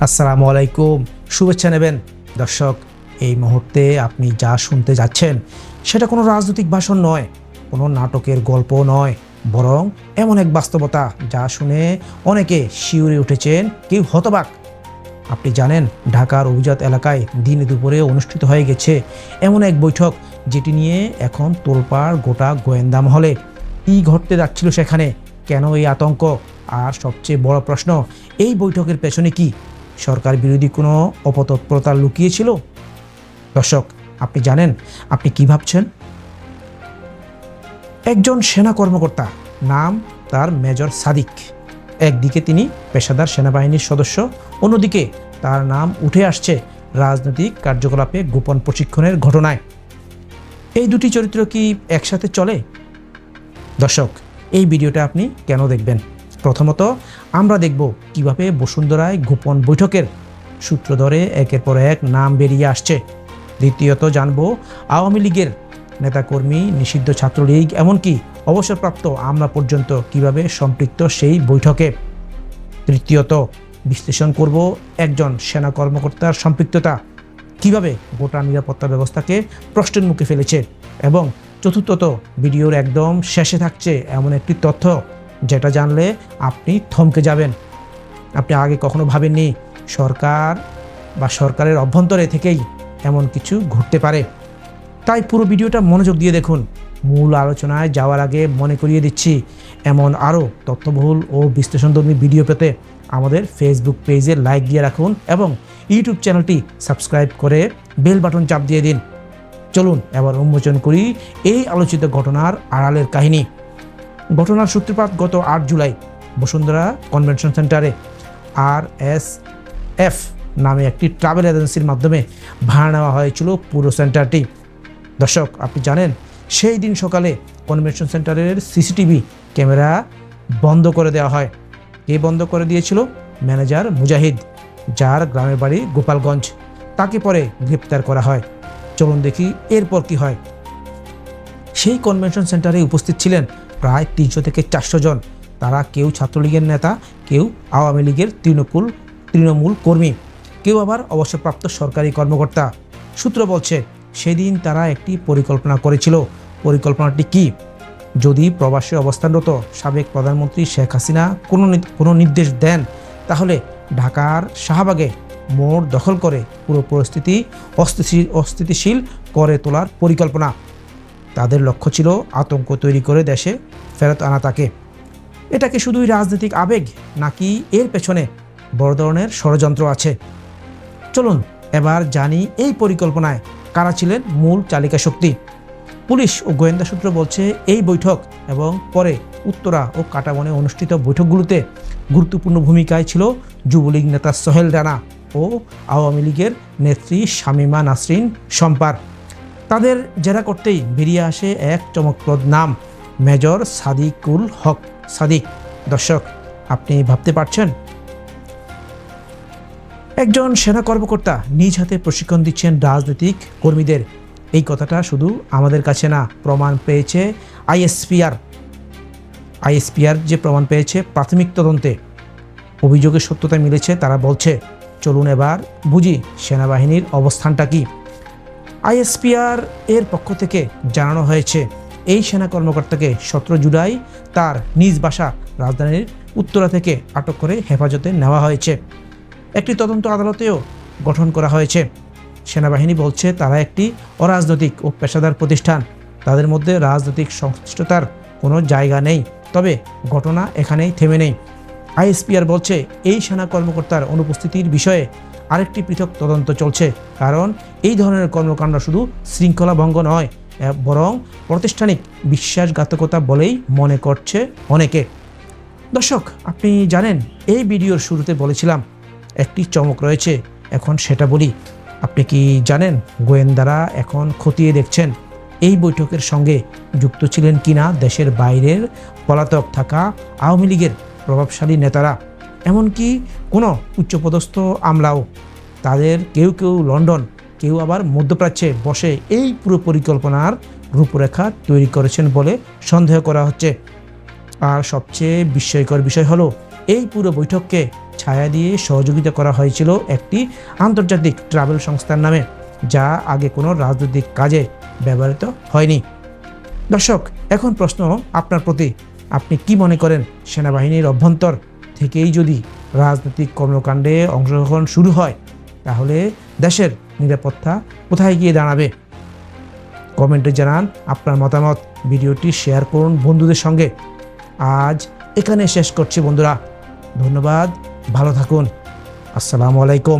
আসসালামু আলাইকুম, শুভেচ্ছা নেবেন দর্শক। এই মুহূর্তে আপনি যা শুনতে যাচ্ছেন সেটা কোনো রাজনৈতিক ভাষণ নয়, কোনো নাটকের গল্প নয়, বরং এমন এক বাস্তবতা যা শুনে অনেকে শিউরে উঠেছেন, কেউ হতবাক। আপনি জানেন, ঢাকার অভিজাত এলাকায় দিনে দুপুরে অনুষ্ঠিত হয়ে গেছে এমন এক বৈঠক, যেটি নিয়ে এখন তোলপাড় গোটা গোয়েন্দা মহলে। কী ঘটতে যাচ্ছিল সেখানে, কেন এই আতঙ্ক, আর সবচেয়ে বড় প্রশ্ন, এই বৈঠকের পেছনে কি সরকার বিরোধী কোনো অপতৎপরতা লুকিয়েছিল? দর্শক, আপনি জানেন আপনি কি ভাবছেন? একজন সেনা কর্মকর্তা, নাম তার মেজর সাদিক। একদিকে তিনি পেশাদার সেনাবাহিনীর সদস্য, অন্যদিকে তার নাম উঠে আসছে রাজনৈতিক কার্যকলাপে গোপন প্রশিক্ষণের ঘটনায়। এই দুটি চরিত্র কি একসাথে চলে? দর্শক, এই ভিডিওটা আপনি কেন দেখবেন? প্রথমত, আমরা দেখব কিভাবে বসুন্ধরায় গোপন বৈঠকের সূত্র ধরে একের পর এক নাম বেরিয়ে আসছে। দ্বিতীয়ত, জানব আওয়ামী লীগের নেতাকর্মী, নিষিদ্ধ ছাত্রলীগ, এমনকি অবসরপ্রাপ্ত আমলা পর্যন্ত কিভাবে সম্পৃক্ত সেই বৈঠকে। তৃতীয়ত, বিশ্লেষণ করব একজন সেনা কর্মকর্তার সম্পৃক্ততা কিভাবে গোটা নিরাপত্তা ব্যবস্থাকে প্রশ্নের মুখে ফেলেছে। এবং চতুর্থত, ভিডিওর একদম শেষে থাকছে এমন একটি তথ্য যেটা জানলে আপনি থমকে যাবেন। আপনি আগে কখনো ভাবেননি সরকার বা সরকারের অভ্যন্তরে থেকেই এমন কিছু ঘটতে পারে। তাই পুরো ভিডিওটা মনোযোগ দিয়ে দেখুন। মূল আলোচনায় যাওয়ার আগে মনে করিয়ে দিচ্ছি, এমন আরও তথ্যবহুল ও বিশ্লেষণধর্মী ভিডিও পেতে আমাদের ফেসবুক পেজে লাইক দিয়ে রাখুন এবং ইউটিউব চ্যানেলটি সাবস্ক্রাইব করে বেল বাটন চাপ দিয়ে দিন। চলুন এবার উন্মোচন করি এই আলোচিত ঘটনার আড়ালের কাহিনী। ঘটনার সূত্রপাত গত 8 জুলাই বসুন্ধরা কনভেনশন সেন্টারে RSF নামে একটি ট্রাভেল এজেন্সির মাধ্যমে ভাড়া নেওয়া হয়েছিল পুরো সেন্টারটি। দর্শক, আপনি জানেন, সেই দিন সকালে কনভেনশন সেন্টারের সিসিটিভি ক্যামেরা বন্ধ করে দেওয়া হয়। কে বন্ধ করে দিয়েছিল? ম্যানেজার মুজাহিদ, যার গ্রামের বাড়ি গোপালগঞ্জ। তাকে পরে গ্রেপ্তার করা হয়। চলুন দেখি এরপর কি হয়। সেই কনভেনশন সেন্টারে উপস্থিত ছিলেন প্রায় 300 থেকে 400 জন। তারা কেউ ছাত্রলীগের নেতা, কেউ আওয়ামী লীগের তৃণমূল কর্মী, কেউ আবার অবসরপ্রাপ্ত সরকারি কর্মকর্তা। সূত্র বলছে, সেদিন তারা একটি পরিকল্পনা করেছিল। পরিকল্পনাটি কি? যদি প্রবাসে অবস্থানরত সাবেক প্রধানমন্ত্রী শেখ হাসিনা কোনো নির্দেশ দেন, তাহলে ঢাকার শাহবাগে মোড় দখল করে পুরো পরিস্থিতি অস্থিতিশীল করে তোলার পরিকল্পনা। তাদের লক্ষ্য ছিল আতঙ্ক তৈরি করে দেশে ফেরত আনা তাকে। এটা কি শুধুই রাজনৈতিক আবেগ, নাকি এর পেছনে বড় ধরনের ষড়যন্ত্র আছে? চলুন এবার জানি এই পরিকল্পনায় কারা ছিলেন মূল চালিকা শক্তি। পুলিশ ও গোয়েন্দা সূত্র বলছে, এই বৈঠক এবং পরে উত্তরা ও কাটাবনে অনুষ্ঠিত বৈঠকগুলোতে গুরুত্বপূর্ণ ভূমিকায় ছিল যুবলীগ নেতা সোহেল রানা ও আওয়ামী লীগের নেত্রী শামীমা নাসরিন শম্পার। তাদের জেরা করতেই বেরিয়ে আসে এক চমকপ্রদ নাম, মেজর সাদিকুল হক সাদিক। দর্শক, আপনি ভাবতে পারছেন, একজন সেনা কর্মকর্তা নিজ হাতে প্রশিক্ষণ দিচ্ছেন রাজনৈতিক কর্মীদের। এই কথাটা শুধু আমাদের কাছে না, প্রমাণ পেয়েছে আইএসপিআর যে প্রমাণ পেয়েছে প্রাথমিক তদন্তে অভিযোগের সত্যতা মিলেছে। তারা বলছে, চলুন এবার বুঝি সেনাবাহিনীর অবস্থানটা কি। আইএসপিআর এর পক্ষ থেকে জানানো হয়েছে, এই সেনা কর্মকর্তাকে 17 জুলাই তার নিজ বাসা রাজধানীর উত্তরা থেকে আটক করে হেফাজতে নেওয়া হয়েছে। একটি তদন্ত আদালতেও গঠন করা হয়েছে। সেনাবাহিনী বলছে, তারা একটি অরাজনৈতিক ও পেশাদার প্রতিষ্ঠান, তাদের মধ্যে রাজনৈতিক সংশ্লিষ্টতার কোনো জায়গা নেই। তবে ঘটনা এখানেই থেমে নেই। আইএসপিআর বলছে, এই সেনা কর্মকর্তার অনুপস্থিতির বিষয়ে আরেকটি পৃথক তদন্ত চলছে, কারণ এই ধরনের কর্মকাণ্ড শুধু শৃঙ্খলা ভঙ্গ নয়, বরং প্রাতিষ্ঠানিক বিশ্বাসঘাতকতা বলেই মনে করছে অনেকে। দর্শক, আপনি জানেন, এই ভিডিওর শুরুতে বলেছিলাম একটি চমক রয়েছে, এখন সেটা বলি। আপনি কি জানেন গোয়েন্দারা এখন খতিয়ে দেখছেন এই বৈঠকের সঙ্গে যুক্ত ছিলেন কিনা দেশের বাইরের পলাতক থাকা আওয়ামী লীগের প্রভাবশালী নেতারা, এমনকি কোনো উচ্চপদস্থ আমলাও। তাদের কেউ কেউ লন্ডন, কেউ আবার মধ্যপ্রাচ্যে বসে এই পুরো পরিকল্পনার রূপরেখা তৈরি করেছেন বলে সন্দেহ করা হচ্ছে। আর সবচেয়ে বিস্ময়কর বিষয় হলো, এই পুরো বৈঠককে ছায়া দিয়ে সহযোগিতা করা হয়েছিল একটি আন্তর্জাতিক ট্রাভেল সংস্থার নামে, যা আগে কোনো রাজনৈতিক কাজে ব্যবহৃত হয়নি। দর্শক, এখন প্রশ্ন আপনার প্রতি, আপনি কি মনে করেন সেনাবাহিনীর অভ্যন্তর থেকেই যদি রাজনৈতিক কর্মকাণ্ডে অংশগ্রহণ শুরু হয়, তাহলে দেশের নিরাপত্তা কোথায় গিয়ে দাঁড়াবে? কমেন্টে জানান আপনার মতামত, ভিডিওটি শেয়ার করুন বন্ধুদের সঙ্গে। আজ এখানে শেষ করছি বন্ধুরা, ধন্যবাদ, ভালো থাকুন, আসসালামু আলাইকুম।